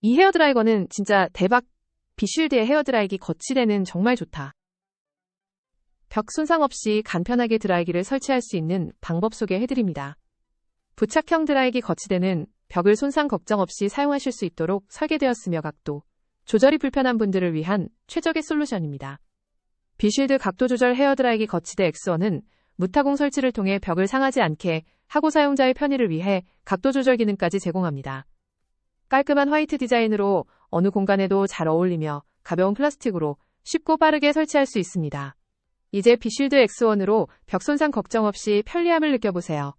이 헤어드라이거는 진짜 대박! 비쉴드의 헤어드라이기 거치대는 정말 좋다. 벽 손상 없이 간편하게 드라이기를 설치할 수 있는 방법 소개해드립니다. 부착형 드라이기 거치대는 벽을 손상 걱정 없이 사용하실 수 있도록 설계되었으며 각도 조절이 불편한 분들을 위한 최적의 솔루션입니다. 비쉴드 각도 조절 헤어드라이기 거치대 X1은 무타공 설치를 통해 벽을 상하지 않게 하고 사용자의 편의를 위해 각도 조절 기능까지 제공합니다. 깔끔한 화이트 디자인으로 어느 공간에도 잘 어울리며 가벼운 플라스틱으로 쉽고 빠르게 설치할 수 있습니다. 이제 비쉴드 X1으로 벽 손상 걱정 없이 편리함을 느껴보세요.